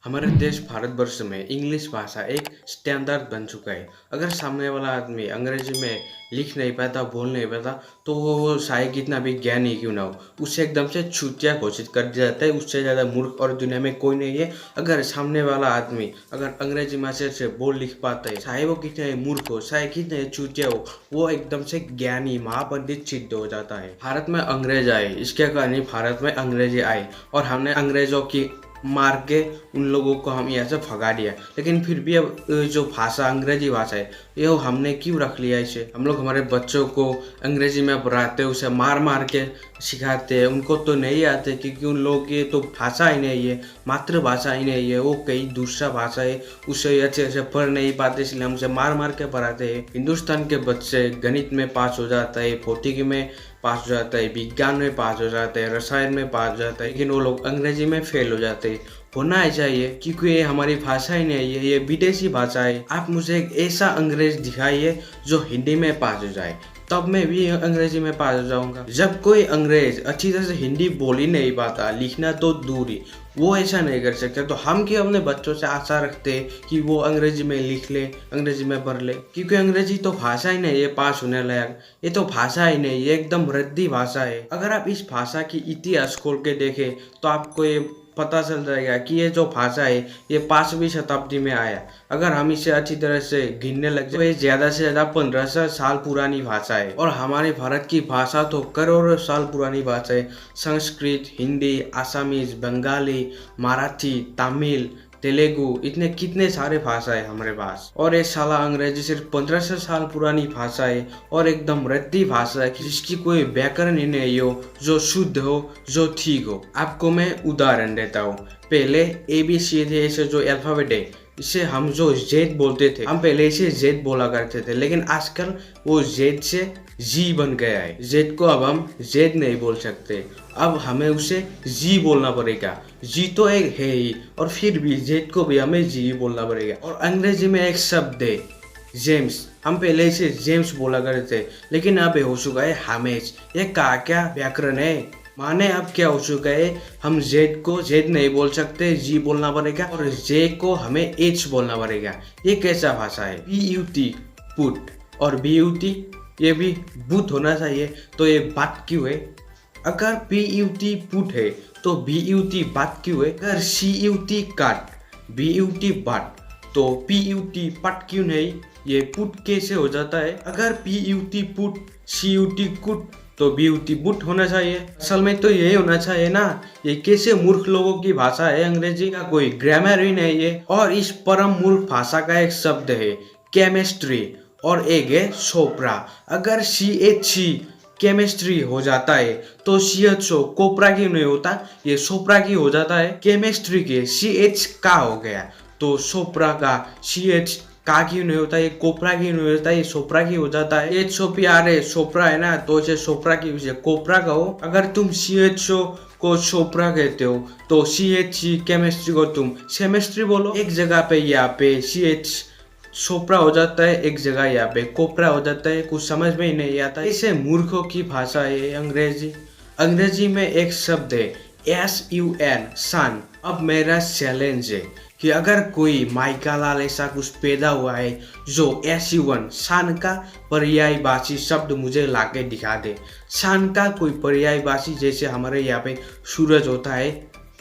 हमारे देश भारतवर्ष में इंग्लिश भाषा एक स्टैंडर्ड बन चुका है। अगर सामने वाला आदमी अंग्रेजी में लिख नहीं पाता, बोल नहीं पाता, तो वो चाहे कितना भी ज्ञानी क्यों ना हो, उसे एकदम से छूतिया घोषित कर दिया जाता है। उससे ज़्यादा मूर्ख और दुनिया में कोई नहीं है। अगर सामने वाला आदमी अगर अंग्रेजी भाषा से बोल लिख पाता है, चाहे वो कितने मूर्ख हो, चाहे कितने छूतिया हो, वो एकदम से ज्ञानी महापंडित सिद्ध हो जाता है। भारत में अंग्रेज आए, इसके कारण भारत में अंग्रेजी आए और हमने अंग्रेजों की मार के उन लोगों को हम यहाँ से भगा दिया। लेकिन फिर भी अब जो भाषा अंग्रेजी भाषा है, ये हमने क्यों रख लिया इसे? हम लोग हमारे बच्चों को अंग्रेजी में पढ़ाते हैं, उसे मार मार के सिखाते हैं। उनको तो नहीं आते क्योंकि उन लोगों की तो भाषा ही नहीं है, मातृभाषा ही नहीं है, वो कई दूसरा भाषा है, उसे अच्छे से पढ़ नहीं पाते, इसलिए हम उसे मार मार के पढ़ाते हैं। हिंदुस्तान के बच्चे गणित में पास हो जाता है, भौतिकी में पास हो जाता है, विज्ञान में पास हो जाता है, रसायन में पास हो जाता है, लेकिन वो लोग अंग्रेजी में फेल हो जाते हैं। होना ही चाहिए क्योंकि ये हमारी भाषा ही नहीं है, ये विदेशी भाषा है। आप मुझे एक ऐसा अंग्रेज दिखाइए जो हिंदी में पास हो जाए, तब मैं भी अंग्रेजी में पास हो जाऊंगा। जब कोई अंग्रेज अच्छी तरह से हिंदी बोल ही नहीं पाता, लिखना तो दूर ही, वो ऐसा नहीं कर सकते, तो हम क्यों अपने बच्चों से आशा रखते हैं कि वो अंग्रेजी में लिख ले, अंग्रेजी में पढ़ ले? क्योंकि अंग्रेजी तो भाषा ही नहीं है पास होने लायक। ये तो भाषा ही नहीं, ये एकदम रद्दी भाषा है। अगर आप इस भाषा की इतिहास खोल के देखें तो आपको ये पता चल जाएगा कि ये जो भाषा है ये 5वीं शताब्दी में आया। अगर हम इसे अच्छी तरह से गिनने लग जाए तो ये ज्यादा से ज्यादा 1500 साल पुरानी भाषा है। और हमारे भारत की भाषा तो करोड़ों साल पुरानी भाषा है। संस्कृत, हिंदी, आसामीज, बंगाली, मराठी, तमिल, तेलुगु, इतने कितने सारे भाषा है हमारे पास। और ये साला अंग्रेजी सिर्फ 1500 साल पुरानी भाषा है और एकदम रद्दी भाषा है जिसकी कोई व्याकरण ही नहीं हो, जो शुद्ध हो, जो ठीक हो। आपको मैं उदाहरण देता हूँ। पहले ABCD ऐसे जो अल्फाबेट है, इसे हम जो जेड बोलते थे, हम पहले इसे जेड बोला करते थे, लेकिन आजकल वो जेड से जी बन गया है। जेड को अब हम जेड नहीं बोल सकते, अब हमें उसे जी बोलना पड़ेगा। जी तो एक है ही, और फिर भी जेड को भी हमें जी बोलना पड़ेगा। और अंग्रेजी में एक शब्द है जेम्स, हम पहले इसे जेम्स बोला करते थे, लेकिन अब हो चुका है हामेज। ये क्या व्याकरण है? माने अब क्या हो चुका है, हम जेड को जेड नहीं बोल सकते, जी बोलना पड़ेगा, और जे को हमें एच बोलना पड़ेगा। ये कैसा भाषा है? PUT पुट, और BUT ये भी बुत होना चाहिए, तो ये बात क्यों है? अगर PUT पुट है तो BUT बात क्यों है? अगर CUT काट, BUT बाट, तो PUT पट क्यों नहीं? ये पुट कैसे हो जाता है? अगर PUT पुट, CUT कुट, तो BUT बुट होना चाहिए। असल में तो यही होना चाहिए ना। ये कैसे मूर्ख लोगों की भाषा है अंग्रेजी, का कोई ग्रामर ही नहीं है। और इस परम मूर्ख भाषा का एक शब्द है केमिस्ट्री, और एक है सोप्रा। अगर CHC केमिस्ट्री हो जाता है तो CHO कोपरा क्यों नहीं होता? ये सोप्रा की हो जाता है। केमिस्ट्री के CH का हो गया, तो सोप्रा का CH का क्यों नहीं होता? ये कोपरा क्यों नहीं होता? ये सोप्रा की हो जाता है। HOPRA सोप्रा है ना, तो इसे सोप्रा की वजह कोपरा कहो। अगर तुम CHO को सोप्रा कहते हो तो CHC केमिस्ट्री को तुम सेमेस्ट्री बोलो। एक जगह पे यहाँ पे CH सोप्रा हो जाता है, एक जगह यहाँ पे कोपरा हो जाता है, कुछ समझ में ही नहीं आता। इसे मूर्खों की भाषा है अंग्रेजी। अंग्रेजी में एक शब्द है SUN सन। अब मेरा चैलेंज है कि अगर कोई माइका लाल ऐसा कुछ पैदा हुआ है जो SUN सन का पर्यायवाची शब्द मुझे लाके दिखा दे। सन का कोई पर्यायवाची, जैसे हमारे यहाँ पे सूरज होता है,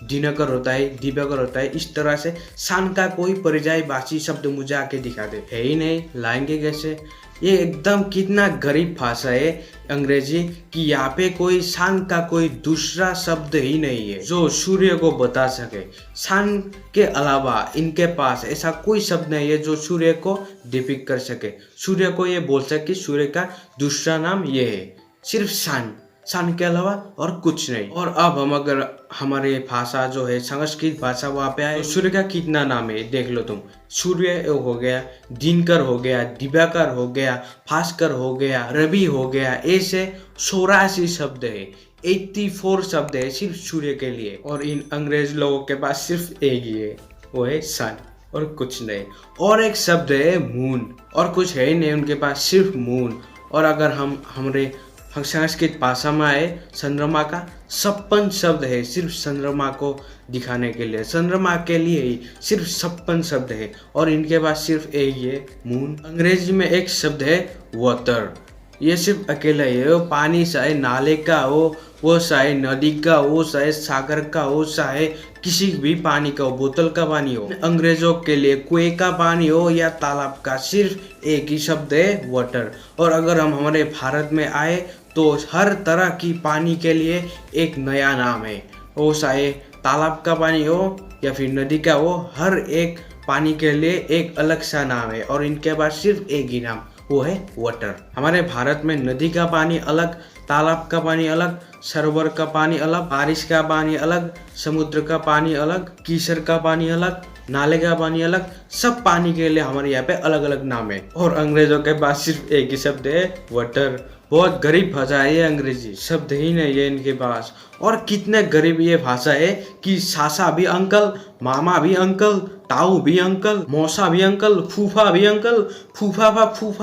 दिनकर होता है, दिवाकर होता है, इस तरह से सन का कोई पर्यायवाची शब्द मुझे आके दिखा दे। है ही नहीं, लाएंगे कैसे? ये एकदम कितना गरीब भाषा है अंग्रेजी कि यहाँ पे कोई सन का कोई दूसरा शब्द ही नहीं है जो सूर्य को बता सके। सन के अलावा इनके पास ऐसा कोई शब्द नहीं है जो सूर्य को डिपिक्ट कर सके, सूर्य को ये बोल सके सूर्य का दूसरा नाम ये है। सिर्फ सन, सन के अलावा और कुछ नहीं। और अब हम अगर हमारे भाषा जो है संस्कृत भाषा वहाँ पे आए, तो सूर्य का कितना नाम है देख लो तुम। सूर्य हो गया, दिनकर हो गया, दिवाकर हो गया, भास्कर हो गया, रवि हो गया, ऐसे 84 शब्द है, 84 शब्द है सिर्फ सूर्य के लिए। और इन अंग्रेज लोगों के पास सिर्फ एक ही है, वो है सन, और कुछ नहीं। और एक शब्द है मून, और कुछ है ही नहीं उनके पास, सिर्फ मून। और अगर हम हमारे संस्कृत भाषा में आए, चंद्रमा का 56 शब्द है सिर्फ चंद्रमा को दिखाने के लिए। चंद्रमा के लिए ही सिर्फ 56 शब्द है और इनके पास सिर्फ एक ही है, मून। अंग्रेजी में एक शब्द है वाटर, ये सिर्फ अकेला ही है। वो पानी चाहे नाले का हो, वो चाहे नदी का हो, चाहे सागर का हो, चाहे किसी भी पानी का हो, बोतल का पानी हो। अंग्रेजों के लिए कुएं का पानी हो या तालाब का, सिर्फ एक ही शब्द है वाटर। और अगर हम हमारे भारत में आए तो हर तरह की पानी के लिए एक नया नाम है। वो चाहे तालाब का पानी हो या फिर नदी का हो, हर एक पानी के लिए एक अलग सा नाम है और इनके पास सिर्फ एक ही नाम, वो है वाटर। हमारे भारत में नदी का पानी अलग, तालाब का पानी अलग, सरोवर का पानी अलग, बारिश का पानी अलग, समुद्र का पानी अलग, कीचड़ का पानी अलग, नाले का पानी अलग। सब पानी के लिए हमारे यहाँ पे अलग अलग नाम है और अंग्रेजों के पास सिर्फ एक ही शब्द है, वाटर। बहुत गरीब भाषा है ये अंग्रेजी, शब्द ही नहीं है इनके पास। और कितने गरीब ये भाषा है कि सासा भी अंकल, मामा भी अंकल, ताऊ भी अंकल, मौसा भी अंकल, फूफा भी अंकल, फूफा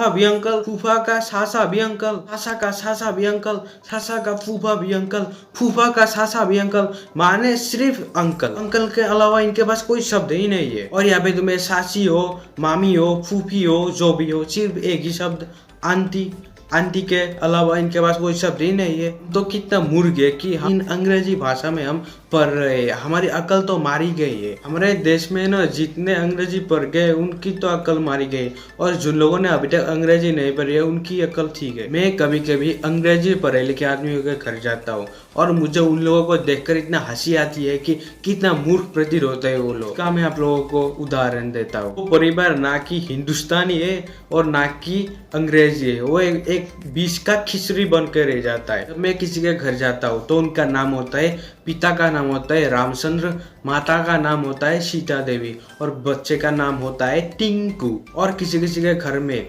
भी अंकल, फूफा का सासा भी अंकल, सासा का सासा भी अंकल, सासा का फूफा भी अंकल, फूफा का सासा भी अंकल, माने सिर्फ अंकल। अंकल के अलावा इनके पास कोई शब्द ही नहीं है। और यहाँ पे तुम्हें सासी हो, मामी हो, फूफी हो, जो भी हो, सिर्फ एक ही शब्द आंटी। आंटी के अलावा इनके पास कोई शब्द ही नहीं है। तो कितना मूर्ख है कि हम इन अंग्रेजी भाषा में हम पढ़ रहे हैं, हमारी अकल तो मारी गई है। हमारे देश में ना जितने अंग्रेजी पढ़ गए उनकी तो अकल मारी गई, और जिन लोगों ने अभी तक अंग्रेजी नहीं पढ़ी है उनकी अकल ठीक है। मैं कभी कभी अंग्रेजी पढ़े लिखे आदमियों के घर जाता हूँ और मुझे उन लोगों को देखकर इतना हंसी आती है कि कितना मूर्ख प्रतीत होता है वो लोग का। मैं आप लोगों को उदाहरण देता हूँ। वो परिवार ना कि हिंदुस्तानी है और ना कि अंग्रेजी है, वो एक बीच का खिचड़ी बन के रह जाता है। जब मैं किसी के घर जाता हूँ तो उनका नाम होता है, पिता का नाम होता है रामचंद्र, माता का नाम होता है सीता देवी और बच्चे का नाम होता है टिंकू। और किसी किसी के घर में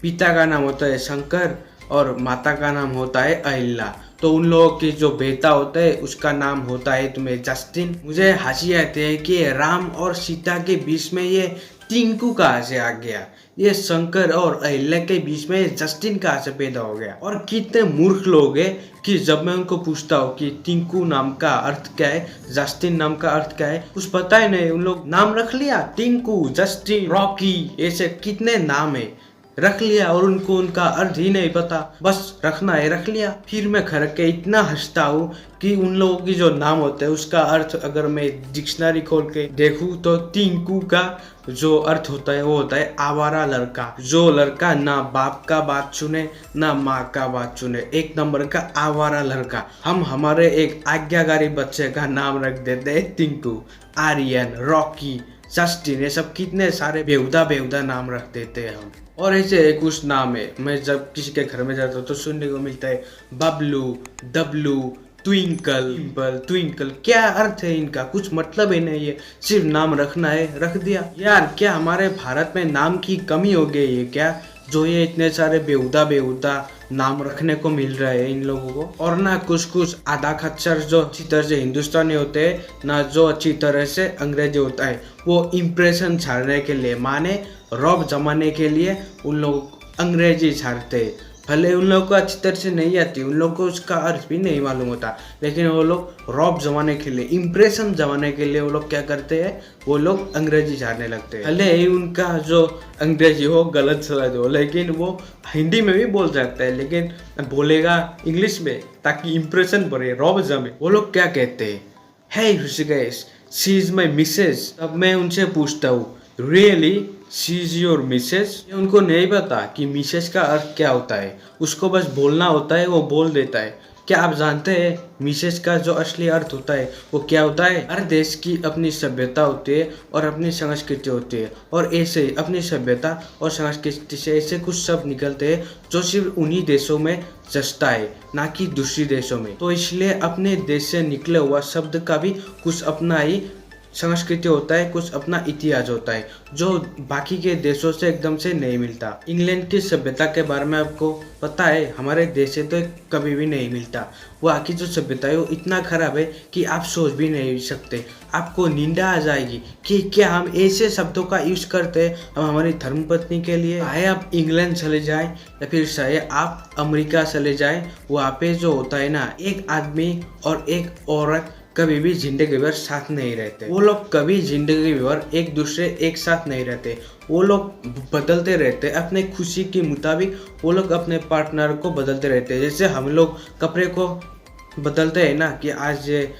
पिता का नाम होता है शंकर और माता का नाम होता है अहिल्या। तो उन लोगों की जो बेटा होता है उसका नाम होता है तुम्हें जस्टिन। मुझे हंसी आती है कि राम और सीता के बीच में ये टिंकू कहाँ से आ गया, ये शंकर और अहिल्या के बीच में जस्टिन कहाँ से पैदा हो गया। और कितने मूर्ख लोग हैं कि जब मैं उनको पूछता हूँ कि टिंकू नाम का अर्थ क्या है, जस्टिन नाम का अर्थ क्या है, कुछ पता ही नहीं। उन लोग नाम रख लिया, टिंकू, जस्टिन, रॉकी, ऐसे कितने नाम है रख लिया और उनको उनका अर्थ ही नहीं पता, बस रखना है रख लिया। फिर मैं घर के इतना हंसता हूँ कि उन लोगों की जो नाम होते हैं उसका अर्थ अगर मैं डिक्शनरी खोल के देखूँ तो टिंकू का जो अर्थ होता है वो होता है आवारा लड़का। जो लड़का ना बाप का बात सुने ना माँ का बात सुने, एक नंबर का आवारा लड़का। हम हमारे एक आज्ञाकारी बच्चे का नाम रख देते हैं टिंकू, आर्यन, रॉकी, जस्टिन, ये सब कितने सारे बेहुदा नाम रख देते हैं हम। और ऐसे कुछ नाम है, मैं जब किसी के घर में जाता हूँ तो सुनने को मिलता है बबलू, डब्लू, ट्विंकल, ट्विंकल। क्या अर्थ है इनका, कुछ मतलब ही नहीं है, सिर्फ नाम रखना है रख दिया। यार क्या हमारे भारत में नाम की कमी हो गई है क्या, जो ये इतने सारे बेहुदा नाम रखने को मिल रहा है इन लोगों को। और ना कुछ आधा खच्चर जो अच्छी तरह से हिंदुस्तानी होते हैं ना जो अच्छी तरह से अंग्रेजी होता है, वो इम्प्रेशन छाड़ने के लिए माने रौब जमाने के लिए उन लोग अंग्रेजी छाड़ते हैं। भले उन लोगों को अच्छी तरह से नहीं आती, उन लोगों को उसका अर्थ भी नहीं मालूम होता, लेकिन वो लोग रौब जमाने के लिए, इम्प्रेशन जमाने के लिए वो लोग क्या करते हैं, वो लोग अंग्रेजी झाड़ने लगते हैं। भले ही उनका जो अंग्रेजी हो गलत सलत हो, लेकिन वो हिंदी में भी बोल सकता है, लेकिन बोलेगा इंग्लिश में ताकि इम्प्रेशन बढ़े, रौब जमे। वो लोग क्या कहते हैं, hey Rishikesh, she is my missus. अब मैं उनसे पूछता हूँ, really she is your missus? उनको नहीं पता कि मिसेस का अर्थ क्या होता है, उसको बस बोलना होता है, वो बोल देता है। क्या आप जानते हैं मिसेस का जो असली अर्थ होता है वो क्या होता है? हर देश की अपनी सभ्यता होती है और अपनी संस्कृति होती है, और ऐसे ही अपनी सभ्यता और संस्कृति से ऐसे कुछ शब्द निकलते हैं जो सिर्फ उन्हीं देशों में जचता है, ना कि दूसरी देशों में। तो इसलिए अपने देश से निकले हुआ शब्द का भी कुछ अपना ही संस्कृति होता है, कुछ अपना इतिहास होता है जो बाकी के देशों से एकदम से नहीं मिलता। इंग्लैंड की सभ्यता के बारे में आपको पता है, हमारे देश से तो कभी भी नहीं मिलता। वहाँ की जो सभ्यता है वो इतना खराब है कि आप सोच भी नहीं सकते, आपको निंदा आ जाएगी कि क्या हम ऐसे शब्दों का यूज करते हैं हम हमारी धर्मपत्नी के लिए। चाहे आप इंग्लैंड चले जाएं या फिर चाहे आप अमेरिका चले जाएं, वहाँ पे जो होता है ना, एक आदमी और एक औरत कभी भी जिंदगी भर साथ नहीं रहते। वो लोग कभी जिंदगी भर एक दूसरे एक साथ नहीं रहते। वो लोग बदलते रहते अपने खुशी के मुताबिक। वो लोग अपने पार्टनर को बदलते रहते, जैसे हम लोग कपड़े को बदलते हैं ना, कि आज ये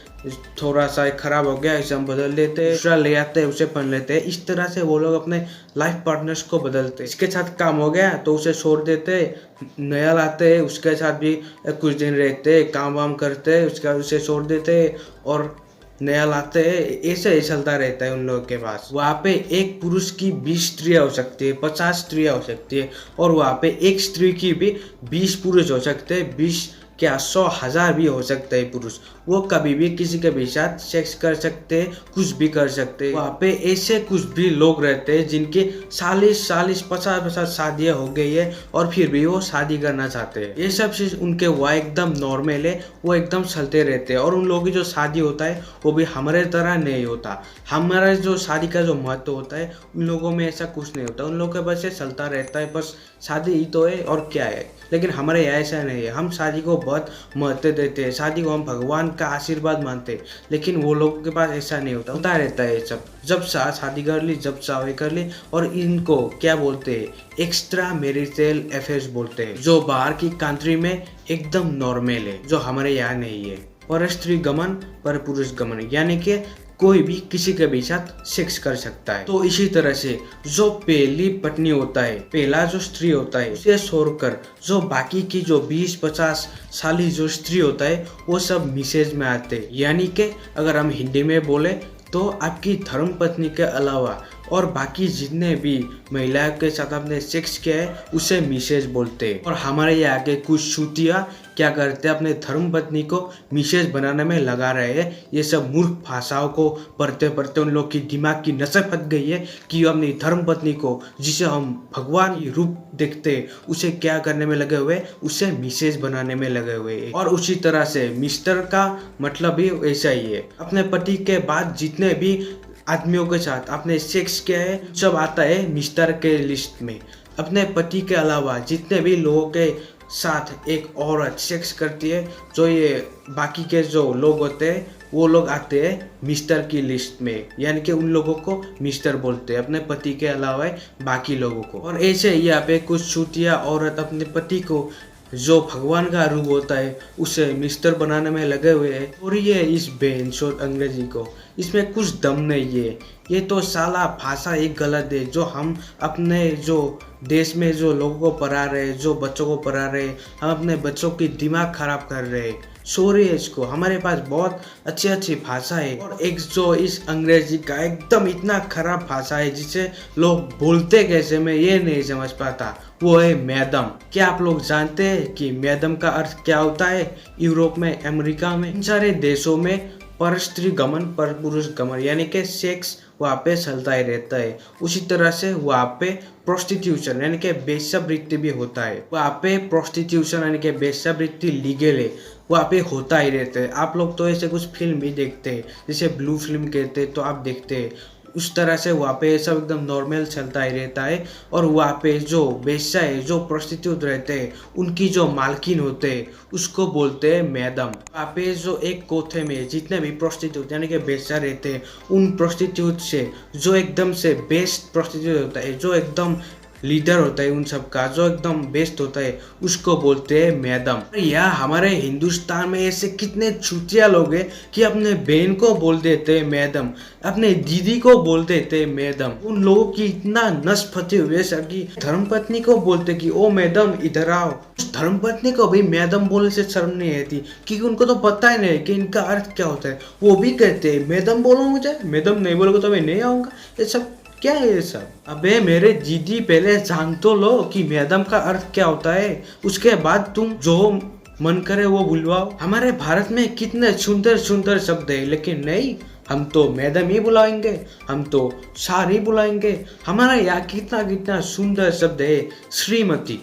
थोड़ा सा खराब हो गया, इसे हम बदल देते, दूसरा ले आते हैं, उसे पहन लेते हैं। इस तरह से वो लोग अपने लाइफ पार्टनर्स को बदलते। इसके साथ काम हो गया तो उसे छोड़ देते, नया लाते, उसके साथ भी कुछ दिन रहते, काम वाम करते, उसके बाद उसे छोड़ देते और नया लाते हैं। ऐसे ही चलता रहता है उन लोगों के पास। वहाँ पे एक पुरुष की 20 स्त्रियाँ हो सकती है, 50 स्त्रियाँ हो सकती है, और वहाँ पे एक स्त्री की भी 20 पुरुष हो सकते हैं, 20 क्या 100 1000 भी हो सकते हैं पुरुष। वो कभी भी किसी के भी साथ सेक्स कर सकते हैं, कुछ भी कर सकते हैं। वहाँ पे ऐसे कुछ भी लोग रहते हैं जिनके 40 50 शादियाँ हो गई है और फिर भी वो शादी करना चाहते हैं। ये सब चीज उनके वहाँ एकदम नॉर्मल है, वो एकदम चलते रहते हैं। और उन लोगों की जो शादी होता है वो भी हमारे तरह नहीं होता। हमारा जो शादी का जो महत्व होता है उन लोगों में ऐसा कुछ नहीं होता। उन लोगों के बस ये चलता रहता है, बस शादी ही तो है और क्या है। लेकिन हमारे यहाँ ऐसा नहीं है, हम शादी को बहुत महत्व देते हैं, शादी को हम भगवान का आशीर्वाद मानते हैं। लेकिन वो लोगों के पास ऐसा नहीं होता, होता रहता है सब। जब शादी कर ली, जब चाहे कर ली। और इनको क्या बोलते हैं, एक्स्ट्रा मैरिटल अफेयर्स बोलते हैं, जो बाहर की कंट्री में एकदम नॉर्मल है, जो हमारे यहाँ नहीं है। पर स्त्री गमन पर पुरुष गमन, यानी कि कोई भी किसी के भी साथ सेक्स कर सकता है। तो इसी तरह से जो पहली पत्नी होता है, पहला जो स्त्री होता है, उसे छोड़कर जो बाकी की जो 20-50 साली जो स्त्री होता है वो सब मिसेज में आते हैं। यानी कि अगर हम हिंदी में बोले तो आपकी धर्म पत्नी के अलावा और बाकी जितने भी महिलाओं के साथ आपने सेक्स किया है उसे मिसेज बोलते हैं। और हमारे यहाँ के कुछ छूतिया क्या करते हैं, अपने धर्म पत्नी को मिसेज बनाने में लगा रहे हैं। ये सब मूर्ख भाषाओं को पढ़ते पढ़ते उन लोग की दिमाग की नसें फट गई है कि अपनी धर्म पत्नी को, जिसे हम भगवान की रूप देखते हैं, उसे क्या करने में लगे हुए, उसे मिसेज बनाने में लगे हुए। और उसी तरह से मिस्टर का मतलब भी ऐसा ही है। अपने पति के बाद जितने भी आदमियों के साथ आपने सेक्स किया है सब आता है मिस्टर के लिस्ट में। अपने पति के अलावा जितने भी लोगों के साथ एक औरत सेक्स करती है, जो ये बाकी के जो लोग होते हैं वो लोग आते हैं मिस्टर की लिस्ट में। यानी कि उन लोगों को मिस्टर बोलते हैं, अपने पति के अलावा बाकी लोगों को। और ऐसे यहाँ पे कुछ छूटिया औरत अपने पति को, जो भगवान का रूप होता है, उसे मिस्टर बनाने में लगे हुए हैं। और ये इस बेंचोद अंग्रेजी को, इसमें कुछ दम नहीं है। ये तो साला भाषा एक गलत है, जो हम अपने जो देश में जो लोगों को पढ़ा रहे हैं, जो बच्चों को पढ़ा रहे हैं, हम अपने बच्चों की दिमाग खराब कर रहे हैं। सॉरी है इसको, हमारे पास बहुत अच्छी भाषा है। और एक जो इस अंग्रेजी का एकदम इतना खराब भाषा है जिसे लोग बोलते कैसे मैं ये नहीं समझ पाता, वो है मैडम। क्या आप लोग जानते हैं कि मैडम का अर्थ क्या होता है? यूरोप में, अमेरिका में, इन सारे देशों में पर स्त्री गमन पर पुरुष गमन, यानी कि सेक्स वहाँ पे चलता ही रहता है। उसी तरह से वहाँ पे प्रोस्टिट्यूशन यानी कि वेश्यावृत्ति भी होता है। वहाँ पे प्रोस्टिट्यूशन यानी कि वेश्यावृत्ति लीगल है, वहाँ पे होता ही रहता है। आप लोग तो ऐसे कुछ फिल्म भी देखते हैं, जैसे ब्लू फिल्म कहते हैं, तो आप देखते हैं उस तरह से वहाँ पे सब एकदम नॉर्मल चलता ही रहता है। और वहाँ पे जो वेश्या है, जो प्रोस्टिट्यूट रहते हैं, उनकी जो मालकिन होते हैं उसको बोलते हैं मैडम। वहाँ पे जो एक कोठे में जितने भी प्रोस्टिट्यूट यानी कि वेश्या रहते हैं, उन प्रोस्टिट्यूट से जो एकदम से बेस्ट प्रोस्टिट्यूट होता है, जो एकदम लीडर होता है उन सब का, जो एकदम बेस्ट होता है, उसको बोलते हैं मैडम। या हमारे हिंदुस्तान में ऐसे कितने छुटिया लोग हैं कि अपने बहन को बोल देते हैं मैडम, अपने दीदी को बोल देते हैं मैडम। उन लोगों की इतना नस फटे हुए सर की धर्मपत्नी को बोलते कि ओ मैडम इधर आओ। धर्मपत्नी को भी मैडम बोलने से शर्म नहीं आती, क्योंकि उनको तो पता ही नहीं कि इनका अर्थ क्या होता है। वो भी कहते हैं मैडम बोलो मुझे, मैडम नहीं बोलोगे तो मैं नहीं आऊँगा। ये सब क्या है ये सब? अबे मेरे दीदी पहले जान तो लो कि मैडम का अर्थ क्या होता है, उसके बाद तुम जो मन करे वो बुलवाओ। हमारे भारत में कितने सुंदर सुंदर शब्द है, लेकिन नहीं, हम तो मैडम ही बुलाएंगे, हम तो सार ही बुलाएंगे। हमारे यहाँ कितना कितना सुंदर शब्द है। श्रीमती,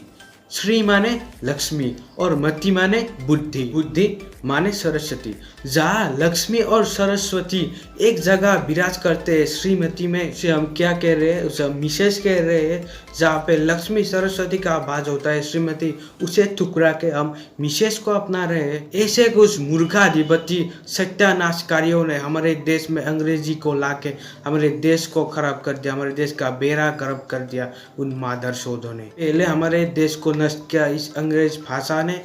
श्री माने लक्ष्मी और मति माने बुद्धि, बुद्धि माने सरस्वती। जहाँ लक्ष्मी और सरस्वती एक जगह विराज करते हैं श्रीमती में, उसे हम क्या कह रहे हैं, उसे हम मिसेस कह रहे हैं। जहाँ पे लक्ष्मी सरस्वती का आवाज होता है श्रीमती, उसे ठुकरा के हम मिसेस को अपना रहे हैं। ऐसे कुछ मूर्खाधिपति सत्यानाशकारियों ने हमारे देश में अंग्रेजी को लाके हमारे देश को खराब कर दिया, हमारे देश का बेड़ा गर्क कर दिया उन मादर शोधों ने। पहले हमारे देश को नष्ट किया इस अंग्रेज भाषा ने,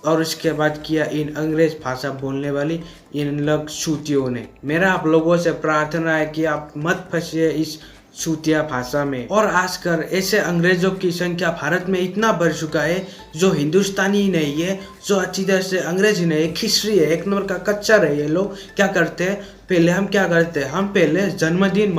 और उसके बाद किया इन अंग्रेज भाषा बोलने वाली इन लोग सूतियों ने। मेरा आप लोगों से प्रार्थना है कि आप मत फंसिए इस सूतिया भाषा में। और आजकल ऐसे अंग्रेजों की संख्या भारत में इतना बढ़ चुका है जो हिंदुस्तानी ही नहीं है, जो अच्छी तरह से अंग्रेजी नहीं है, खिसरी है, एक नंबर का कच्चा है। ये लोग क्या करते हैं, पहले हम क्या करते हैं, हम पहले जन्मदिन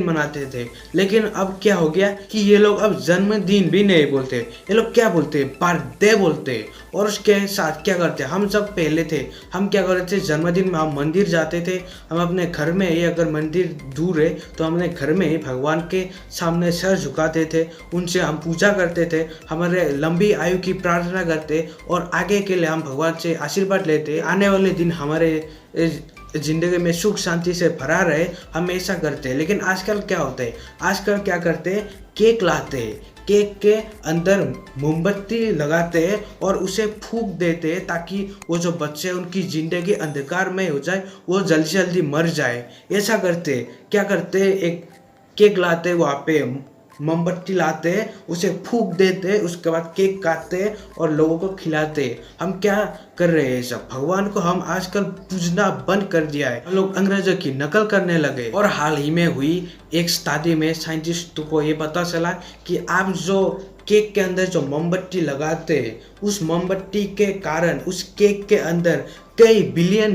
मनाते थे, लेकिन अब क्या हो गया कि ये लोग अब जन्मदिन भी नहीं बोलते, ये लोग क्या बोलते हैं, बर्थडे बोलते हैं। और उसके साथ क्या करते हैं, हम सब पहले थे, हम क्या करते थे, जन्मदिन में हम मंदिर जाते थे, हम अपने घर में ही, अगर मंदिर दूर है तो हम अपने घर में ही भगवान के सामने सर झुकाते थे, उनसे हम पूजा करते थे, हमारे लंबी आयु की प्रार्थना करते और आगे के लिए हम भगवान से आशीर्वाद लेते, आने वाले दिन हमारे जिंदगी में सुख शांति से भरा रहे, हम ऐसा करते हैं। लेकिन आजकल क्या होता है, आजकल क्या करते हैं, केक लाते हैं, केक के अंदर मोमबत्ती लगाते हैं और उसे फूंक देते हैं ताकि वो जो बच्चे उनकी जिंदगी अंधकार में हो जाए, वो जल्दी जल्दी मर जाए। ऐसा करते हैं, क्या करते हैं, एक केक लाते हैं, वहाँ पे मोमबत्ती लाते हैं, उसे फूंक देते हैं, उसके बाद केक काटते हैं और लोगों को खिलाते हैं। हम क्या कर रहे हैं, सब भगवान को हम आजकल पूजना बंद कर दिया है, हम लोग अंग्रेजों की नकल करने लगे। और हाल ही में हुई एक स्टडी में साइंटिस्ट को ये पता चला कि आप जो केक के अंदर जो मोमबत्ती लगाते हैं, उस मोमबत्ती के कारण उस केक के अंदर कई बिलियन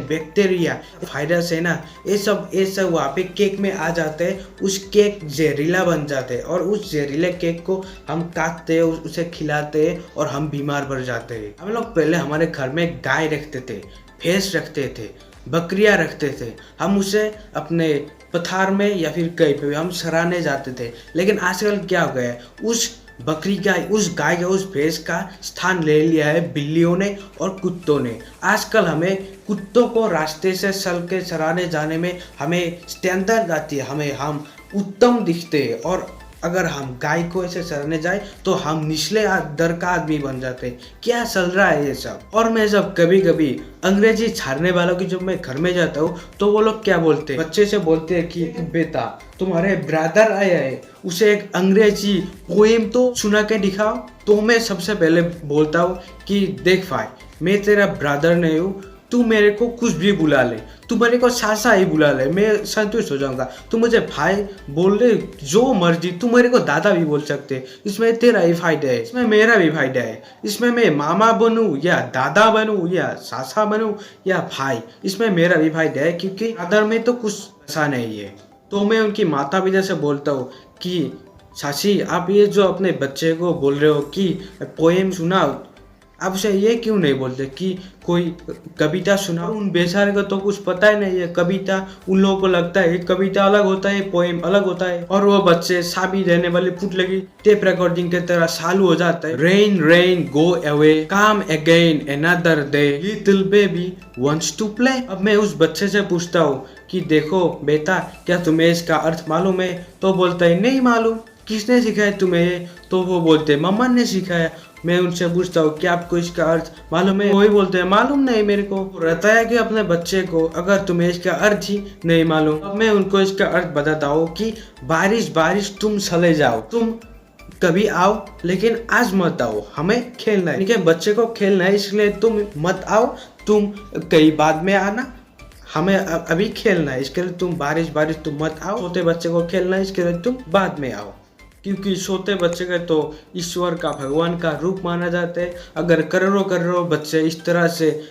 बैक्टीरिया वायरस है ना, ये सब वहाँ पे केक में आ जाते हैं, उस केक जहरीला बन जाते हैं और उस जहरीले केक को हम काटते हैं, उसे खिलाते हैं और हम बीमार पड़ जाते हैं। हम लोग पहले हमारे घर में गाय रखते थे, भैंस रखते थे, बकरियां रखते थे, हम उसे अपने पथार में या फिर कहीं पे हम सराहने जाते थे। लेकिन आजकल क्या हो गया है, उस बकरी का, उस गाय का, उस भैंस का स्थान ले लिया है बिल्लियों ने और कुत्तों ने। आजकल हमें कुत्तों को रास्ते से चल के सराहने जाने में हमें स्टैंडर्ड आती है, हम उत्तम दिखते हैं, और अगर हम गाय को ऐसे चरने जाए तो हम निचले दर का आदमी बन जाते हैं। क्या चल रहा है ये सब। और मैं जब कभी कभी अंग्रेजी छाड़ने वालों की जब मैं घर में जाता हूँ तो वो लोग क्या बोलते हैं, बच्चे से बोलते हैं कि बेटा तुम्हारे ब्रदर आया है, उसे एक अंग्रेजी पोएम तो सुना के दिखाओ। तो मैं सबसे पहले बोलता हूँ कि देख भाई, मैं तेरा ब्रदर नहीं हूँ, तू मेरे को कुछ भी बुला ले, तू मेरे को सासा ही बुला ले, मैं संतुष्ट हो जाऊंगा। तू मुझे भाई बोल ले, जो मर्जी, तू मेरे को दादा भी बोल सकते, इसमें तेरा ही फायदा है, इसमें मेरा भी फायदा है। इसमें मैं मामा बनूं या दादा बनूं या सासा बनूं या भाई, इसमें मेरा भी फायदा है, क्योंकि अदर में तो कुछ ऐसा नहीं है। तो मैं उनकी माता पिता से बोलता हूँ कि सासी, आप ये जो अपने बच्चे को बोल रहे हो कि पोएम सुनाओ, आप उसे ये क्यों नहीं बोलते कि कोई कविता सुनाओ। उन बेचारे को तो कुछ पता ही नहीं है, कविता उन लोगों को लगता है कविता अलग होता है, पोएम अलग होता है, और वो बच्चे साबी रहने वाली फुट लगी टेप रिकॉर्डिंग की तरह चालू हो जाता है। Rain rain go away, come again another day, little baby wants to play. अब मैं उस बच्चे से पूछता हूँ कि देखो बेटा, क्या तुम्हें इसका अर्थ मालूम है? तो बोलता है नहीं मालूम। किसने सिखाया तुम्हें? तो वो बोलते मम्मा ने सिखाया। मैं उनसे पूछता हूँ कि आपको इसका अर्थ मालूम है? वही बोलते हैं मालूम नहीं मेरे को। रहता है कि अपने बच्चे को अगर तुम्हें इसका अर्थ ही नहीं मालूम, अब मैं उनको इसका अर्थ बताता हूँ कि बारिश बारिश तुम चले जाओ, तुम कभी आओ लेकिन आज मत आओ, हमें खेलना है। ठीक है, बच्चे को खेलना है, इसलिए तुम मत आओ, तुम कई बाद में आना, हमें अभी खेलना है, इसके लिए तुम बारिश बारिश तुम मत आओ। सोते बच्चे को खेलना है, इसके लिए तुम बाद में आओ, क्योंकि सोते बच्चे का तो ईश्वर का, भगवान का रूप माना जाता है। अगर करोड़ों बच्चे इस तरह से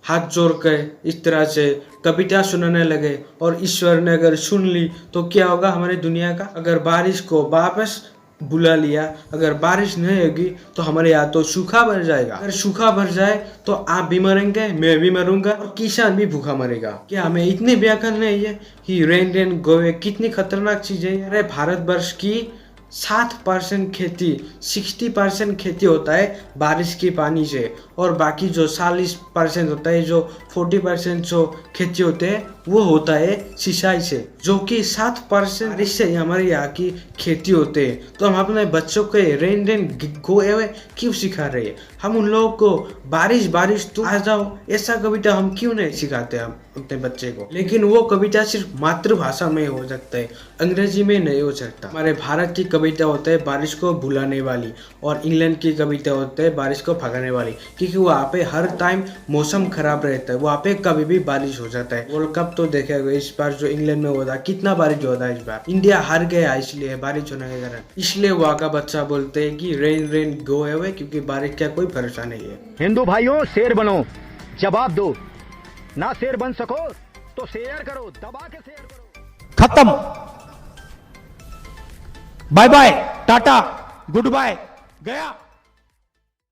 हाथ जोड़ कर इस तरह से कविता सुनाने लगे और ईश्वर ने अगर सुन ली तो क्या होगा हमारी दुनिया का? अगर बारिश को वापस बुला लिया, अगर बारिश नहीं होगी तो हमारे यहाँ तो सूखा भर जाएगा। अगर सूखा भर जाए तो आप भी मरेंगे, मैं भी मरूंगा और किसान भी भूखा मरेगा। क्या हमें इतने व्याकरण नहीं है कि रेन रेन गोवे कितनी खतरनाक चीज है? अरे भारतवर्ष की 60% खेती 60% खेती होता है बारिश के पानी से, और बाकी जो 40% होता है, जो 40% जो खेती होते हैं वो होता है सिंचाई से, जो कि 7% बारिश से हमारे यहाँ की खेती होते हैं। तो हम अपने बच्चों को रेन रेन गो अवे क्यों सिखा रहे हैं? हम उन लोगों को बारिश बारिश तुम आ जाओ ऐसा कविता हम क्यों नहीं सिखाते हम अपने बच्चे को? लेकिन वो कविता सिर्फ मातृभाषा में हो सकता है, अंग्रेजी में नहीं हो सकता। हमारे भारत की कविता होता है बारिश को भुलाने वाली, और इंग्लैंड की कविता होता है बारिश को भगाने वाली, क्योंकि वहाँ पे हर टाइम मौसम खराब रहता है, वहाँ पे कभी भी बारिश हो जाता है। वर्ल्ड कप तो देखेगा इस बार जो इंग्लैंड में होता है, कितना बारिश होता है इस बार। इंडिया हार गया इसलिए बारिश होने के कारण, इसलिए वहाँ का बच्चा बोलते हैं कि रेन रेन गो अवे, क्योंकि बारिश का कोई भरोसा नहीं है। हिंदू भाइयों, शेर बनो, जवाब दो। ना शेर बन सको तो शेयर करो, दबा के शेयर करो। खत्म, bye bye, tata, goodbye, गया।